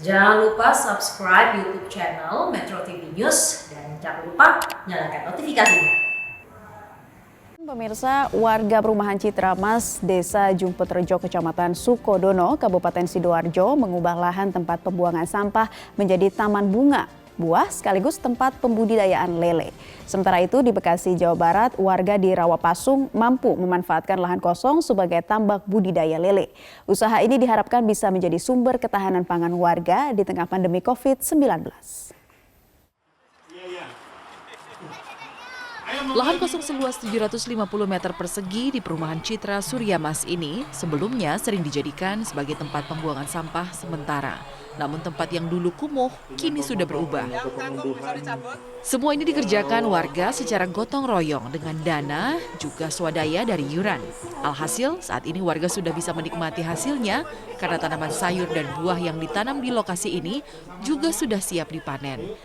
Jangan lupa subscribe YouTube channel Metro TV News dan jangan lupa nyalakan notifikasinya. Pemirsa, warga perumahan Citra Mas, Desa Jumpetrejo, Kecamatan Sukodono, Kabupaten Sidoarjo mengubah lahan tempat pembuangan sampah menjadi taman bunga, buah sekaligus tempat pembudidayaan lele. Sementara itu di Bekasi, Jawa Barat, warga di Rawapasung mampu memanfaatkan lahan kosong sebagai tambak budidaya lele. Usaha ini diharapkan bisa menjadi sumber ketahanan pangan warga di tengah pandemi COVID-19. Lahan kosong seluas 750 meter persegi di perumahan Citra Surya Mas ini sebelumnya sering dijadikan sebagai tempat pembuangan sampah sementara. Namun tempat yang dulu kumuh kini sudah berubah. Semua ini dikerjakan warga secara gotong royong dengan dana juga swadaya dari iuran. Alhasil saat ini warga sudah bisa menikmati hasilnya karena tanaman sayur dan buah yang ditanam di lokasi ini juga sudah siap dipanen.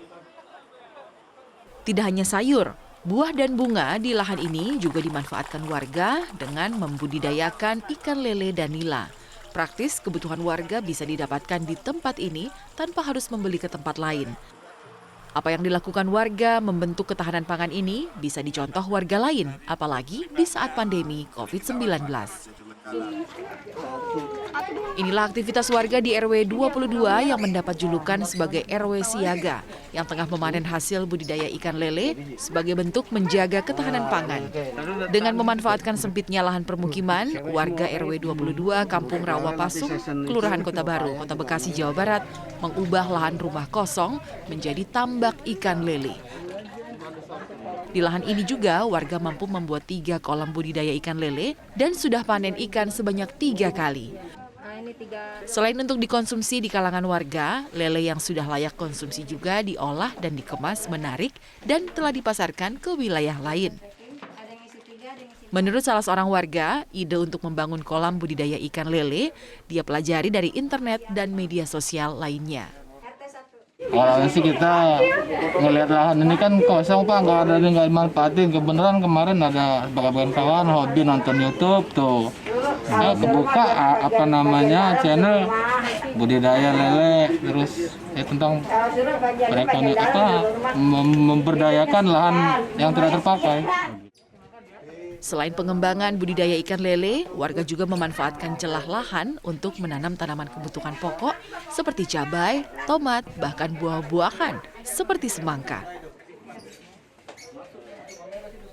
Tidak hanya sayur, buah dan bunga di lahan ini juga dimanfaatkan warga dengan membudidayakan ikan lele dan nila. Praktis kebutuhan warga bisa didapatkan di tempat ini tanpa harus membeli ke tempat lain. Apa yang dilakukan warga membentuk ketahanan pangan ini bisa dicontoh warga lain, apalagi di saat pandemi COVID-19. Inilah aktivitas warga di RW 22 yang mendapat julukan sebagai RW Siaga yang tengah memanen hasil budidaya ikan lele sebagai bentuk menjaga ketahanan pangan. Dengan memanfaatkan sempitnya lahan permukiman, warga RW 22 Kampung Rawapasung, Kelurahan Kota Baru, Kota Bekasi, Jawa Barat, mengubah lahan rumah kosong menjadi tambak ikan lele. Di lahan ini juga warga mampu membuat 3 kolam budidaya ikan lele dan sudah panen ikan sebanyak 3 kali. Selain untuk dikonsumsi di kalangan warga, lele yang sudah layak konsumsi juga diolah dan dikemas menarik dan telah dipasarkan ke wilayah lain. Menurut salah seorang warga, ide untuk membangun kolam budidaya ikan lele dia pelajari dari internet dan media sosial lainnya. Awalnya sih kita ngelihat lahan ini kan kosong Pak, nggak ada yang nggak dimanfaatin. Kebenaran kemarin ada beberapa kawan hobi nonton YouTube tuh, kebuka channel budidaya lele, terus tentang memberdayakan lahan yang tidak terpakai. Selain pengembangan budidaya ikan lele, warga juga memanfaatkan celah lahan untuk menanam tanaman kebutuhan pokok seperti cabai, tomat, bahkan buah-buahan seperti semangka.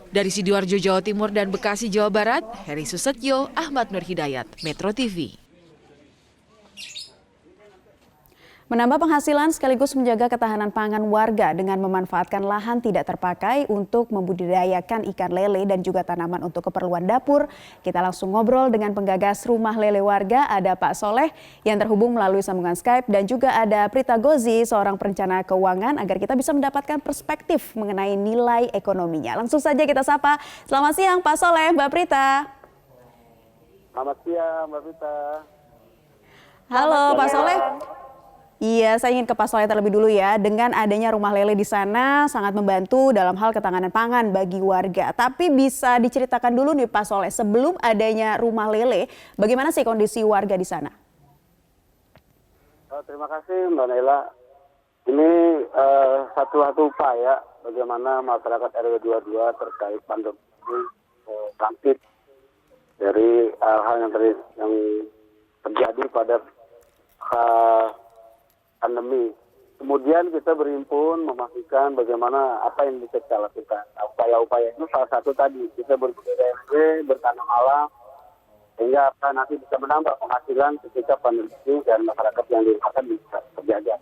Dari Sidoarjo, Jawa Timur dan Bekasi, Jawa Barat, Heri Susetyo, Ahmad Nur Hidayat, Metro TV. Menambah penghasilan sekaligus menjaga ketahanan pangan warga dengan memanfaatkan lahan tidak terpakai untuk membudidayakan ikan lele dan juga tanaman untuk keperluan dapur. Kita langsung ngobrol dengan penggagas rumah lele warga, ada Pak Soleh yang terhubung melalui sambungan Skype dan juga ada Prita Gozi, seorang perencana keuangan, agar kita bisa mendapatkan perspektif mengenai nilai ekonominya. Langsung saja kita sapa. Selamat siang Pak Soleh, Mbak Prita. Selamat siang Mbak Prita. Halo Pak Soleh. Iya, saya ingin ke Pak Soleh terlebih dulu ya. Dengan adanya rumah lele di sana sangat membantu dalam hal ketahanan pangan bagi warga. Tapi bisa diceritakan dulu nih Pak Soleh, sebelum adanya rumah lele, bagaimana sih kondisi warga di sana? Terima kasih Mbak Naila. Ini satu upaya bagaimana masyarakat RW 22 terkait pandemi bangkit dari hal yang terjadi pada pandemi. Kemudian kita berhimpun memastikan bagaimana apa yang bisa kita lakukan. Upaya-upaya itu salah satu tadi, kita berbudidaya, bertanam alam, sehingga nanti bisa menambah penghasilan ketika pandemi dan masyarakat yang dirumahkan bisa terjaga.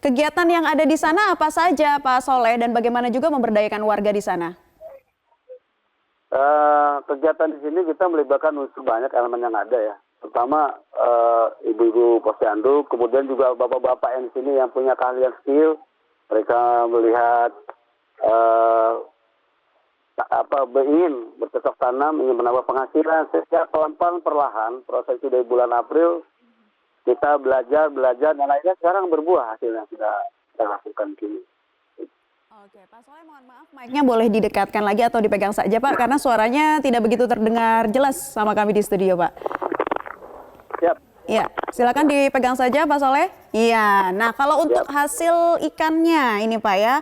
Kegiatan yang ada di sana apa saja Pak Soleh dan bagaimana juga memberdayakan warga di sana? Kegiatan di sini kita melibatkan unsur banyak elemen yang ada ya. Pertama ibu-ibu posyandu, kemudian juga bapak-bapak yang di sini yang punya keahlian skill, mereka melihat ingin bercocok tanam, ingin menambah penghasilan. Sejak pelan-pelan perlahan proses dari bulan April kita belajar dan akhirnya sekarang berbuah hasil yang kita lakukan kini. Oke, Pak Soleh, mohon maaf, mic-nya boleh didekatkan lagi atau dipegang saja Pak, karena suaranya tidak begitu terdengar jelas sama kami di studio Pak. Siap. Iya, silakan dipegang saja Pak Soleh. Iya, nah kalau untuk hasil ikannya ini Pak ya,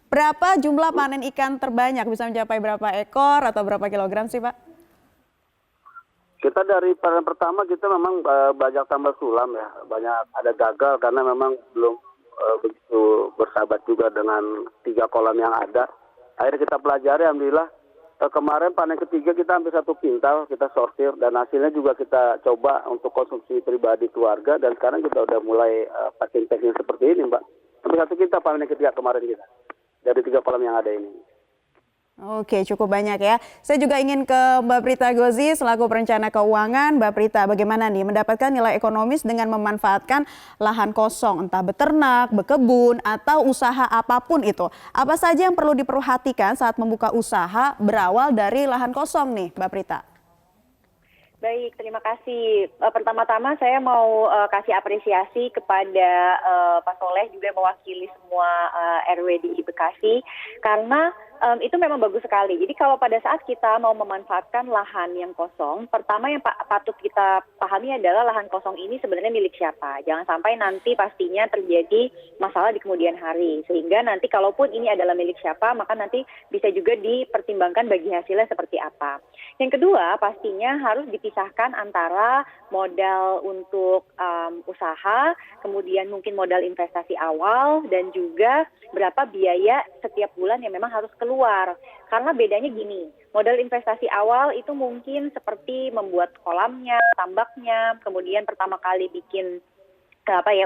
berapa jumlah panen ikan terbanyak? Bisa mencapai berapa ekor atau berapa kilogram sih Pak? Kita dari panen pertama kita memang banyak tambal sulam ya, banyak ada gagal karena memang belum begitu bersahabat juga dengan 3 kolam yang ada. Akhirnya kita pelajari, alhamdulillah kemarin panen ketiga kita hampir 1 kintal kita sortir dan hasilnya juga kita coba untuk konsumsi pribadi keluarga dan sekarang kita udah mulai packing seperti ini Mbak. Hampir 1 kintal panen ketiga kemarin kita dari 3 kolam yang ada ini. Oke, cukup banyak ya. Saya juga ingin ke Mbak Prita Gozi selaku perencana keuangan. Mbak Prita, bagaimana nih mendapatkan nilai ekonomis dengan memanfaatkan lahan kosong, entah beternak, berkebun, atau usaha apapun itu. Apa saja yang perlu diperhatikan saat membuka usaha berawal dari lahan kosong nih, Mbak Prita? Baik, terima kasih. Pertama-tama saya mau kasih apresiasi kepada Pak Soleh juga mewakili semua RW di Bekasi karena itu memang bagus sekali. Jadi kalau pada saat kita mau memanfaatkan lahan yang kosong, pertama yang patut kita pahami adalah lahan kosong ini sebenarnya milik siapa. Jangan sampai nanti pastinya terjadi masalah di kemudian hari. Sehingga nanti kalaupun ini adalah milik siapa, maka nanti bisa juga dipertimbangkan bagi hasilnya seperti apa. Yang kedua, pastinya harus dipisahkan antara modal untuk usaha, kemudian mungkin modal investasi awal, dan juga berapa biaya setiap bulan yang memang harus keluar. Karena bedanya gini, modal investasi awal itu mungkin seperti membuat kolamnya, tambaknya, kemudian pertama kali bikin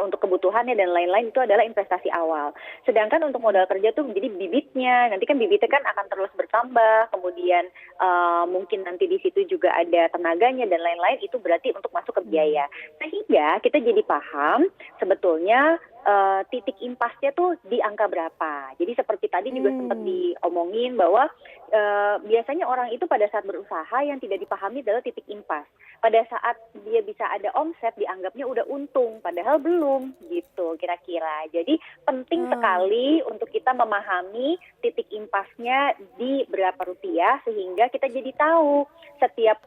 untuk kebutuhannya dan lain-lain itu adalah investasi awal. Sedangkan untuk modal kerja tuh jadi bibitnya, nanti kan bibitnya kan akan terus bertambah, kemudian mungkin nanti di situ juga ada tenaganya dan lain-lain, itu berarti untuk masuk ke biaya. Sehingga kita jadi paham sebetulnya titik impasnya tuh di angka berapa. Jadi seperti tadi juga sempat diomongin bahwa biasanya orang itu pada saat berusaha yang tidak dipahami adalah titik impas. Pada saat dia bisa ada omset dianggapnya udah untung, padahal belum gitu kira-kira. Jadi penting sekali untuk kita memahami titik impasnya di berapa rupiah sehingga kita jadi tahu setiap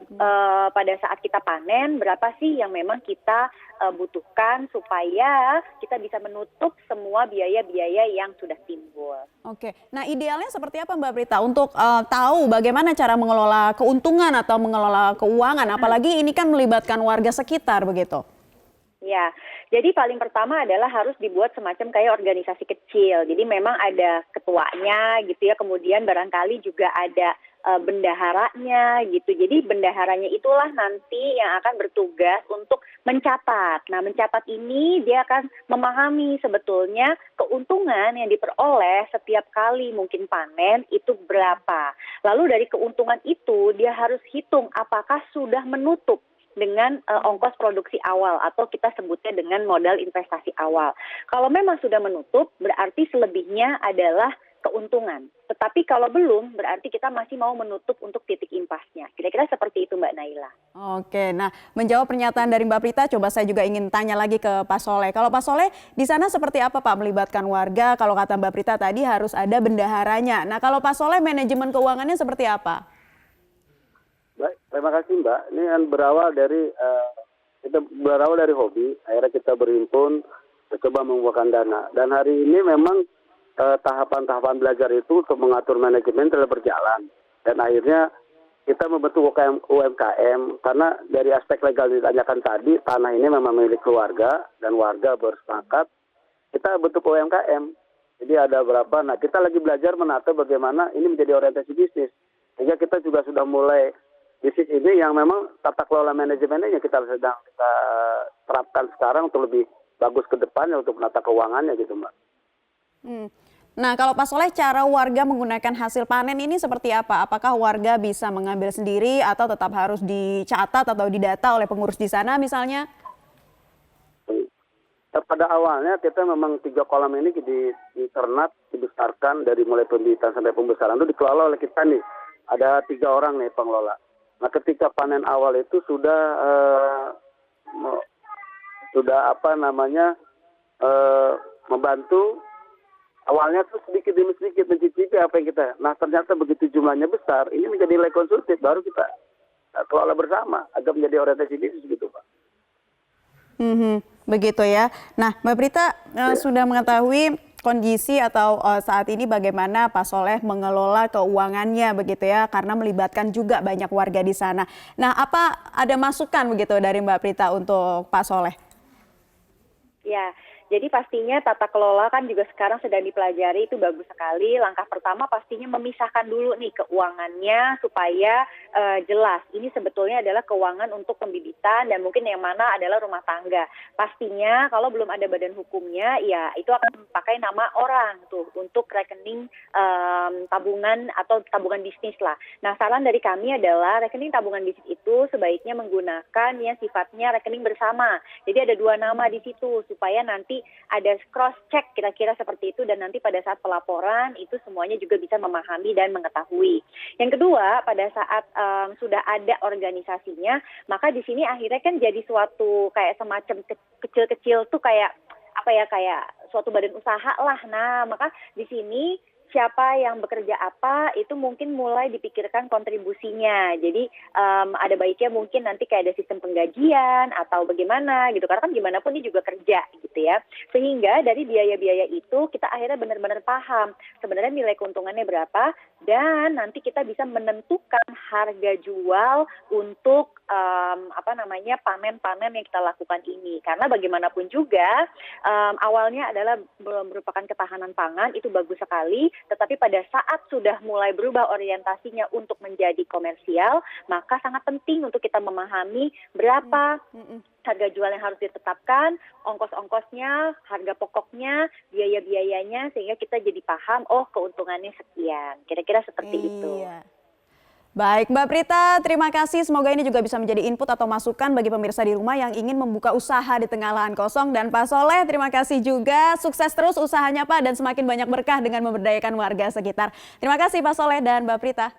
pada saat kita panen berapa sih yang memang kita butuhkan supaya kita bisa menutup semua biaya-biaya yang sudah timbul. Oke, nah idealnya seperti apa Mbak Prita untuk tahu bagaimana cara mengelola keuntungan atau mengelola keuangan, apalagi ini kan melibatkan warga sekitar begitu? Ya, jadi paling pertama adalah harus dibuat semacam kayak organisasi kecil. Jadi memang ada ketuanya gitu ya, kemudian barangkali juga ada bendaharanya gitu. Jadi bendaharanya itulah nanti yang akan bertugas untuk mencatat. Nah, mencatat ini dia akan memahami sebetulnya keuntungan yang diperoleh setiap kali mungkin panen itu berapa. Lalu dari keuntungan itu dia harus hitung apakah sudah menutup dengan ongkos produksi awal atau kita sebutnya dengan modal investasi awal. Kalau memang sudah menutup, berarti selebihnya adalah keuntungan. Tetapi kalau belum, berarti kita masih mau menutup untuk titik impasnya. Kira-kira seperti itu Mbak Naila. Oke, nah menjawab pernyataan dari Mbak Prita, coba saya juga ingin tanya lagi ke Pak Soleh. Kalau Pak Soleh, di sana seperti apa Pak melibatkan warga? Kalau kata Mbak Prita tadi harus ada bendaharanya. Nah kalau Pak Soleh, manajemen keuangannya seperti apa? Baik, terima kasih Mbak. Ini kan berawal dari hobi. Akhirnya kita berhimpun, coba mengumpulkan dana. Dan hari ini memang tahapan-tahapan belajar itu untuk mengatur manajemen telah berjalan. Dan akhirnya kita membentuk UMKM karena dari aspek legal ditanyakan tadi, tanah ini memang milik keluarga dan warga bersepakat. Kita bentuk UMKM. Jadi ada berapa? Nah, kita lagi belajar menata bagaimana ini menjadi orientasi bisnis. Sehingga kita juga sudah mulai bisnis ini yang memang tata kelola manajemennya yang kita sedang terapkan sekarang untuk lebih bagus ke depannya untuk menata keuangannya gitu Mbak. Nah kalau Pak Soleh, cara warga menggunakan hasil panen ini seperti apa? Apakah warga bisa mengambil sendiri atau tetap harus dicatat atau didata oleh pengurus di sana misalnya? Pada awalnya kita memang 3 kolam ini diternak, dibesarkan dari mulai pembibitan sampai pembesaran itu dikelola oleh kita nih. Ada 3 orang nih pengelola. Nah ketika panen awal itu sudah membantu. Awalnya tuh sedikit demi sedikit mencicipi apa yang kita. Nah ternyata begitu jumlahnya besar, ini menjadi nilai konsultif baru kita kelola bersama agar menjadi orientasi bisnis gitu Pak. Begitu ya. Nah, Mbak Prita sudah mengetahui kondisi atau saat ini bagaimana Pak Soleh mengelola keuangannya begitu ya, karena melibatkan juga banyak warga di sana. Nah, apa ada masukan begitu dari Mbak Prita untuk Pak Soleh? Ya, jadi pastinya tata kelola kan juga sekarang sedang dipelajari, itu bagus sekali. Langkah pertama pastinya memisahkan dulu nih keuangannya supaya jelas. Ini sebetulnya adalah keuangan untuk pembibitan dan mungkin yang mana adalah rumah tangga. Pastinya kalau belum ada badan hukumnya, ya itu akan pakai nama orang tuh untuk rekening tabungan atau tabungan bisnis lah. Nah, saran dari kami adalah rekening tabungan bisnis itu sebaiknya menggunakan yang sifatnya rekening bersama. Jadi ada 2 nama di situ supaya nanti ada cross check kira-kira seperti itu dan nanti pada saat pelaporan itu semuanya juga bisa memahami dan mengetahui. Yang kedua, pada saat sudah ada organisasinya, maka di sini akhirnya kan jadi suatu kayak semacam kecil-kecil tuh kayak apa ya, kayak suatu badan usaha lah. Nah, maka di sini siapa yang bekerja apa itu mungkin mulai dipikirkan kontribusinya. Jadi ada baiknya mungkin nanti kayak ada sistem penggajian atau bagaimana gitu. Karena kan gimana pun ini juga kerja gitu ya. Sehingga dari biaya-biaya itu kita akhirnya benar-benar paham sebenarnya nilai keuntungannya berapa dan nanti kita bisa menentukan harga jual untuk panen-panen yang kita lakukan ini. Karena bagaimanapun juga awalnya adalah merupakan ketahanan pangan, itu bagus sekali. Tetapi pada saat sudah mulai berubah orientasinya untuk menjadi komersial, maka sangat penting untuk kita memahami berapa harga jual yang harus ditetapkan, ongkos-ongkosnya, harga pokoknya, biaya-biayanya, sehingga kita jadi paham, oh keuntungannya sekian. Kira-kira seperti itu. Baik, Mbak Prita, terima kasih. Semoga ini juga bisa menjadi input atau masukan bagi pemirsa di rumah yang ingin membuka usaha di tengah lahan kosong. Dan Pak Soleh, terima kasih juga. Sukses terus usahanya Pak dan semakin banyak berkah dengan memberdayakan warga sekitar. Terima kasih Pak Soleh dan Mbak Prita.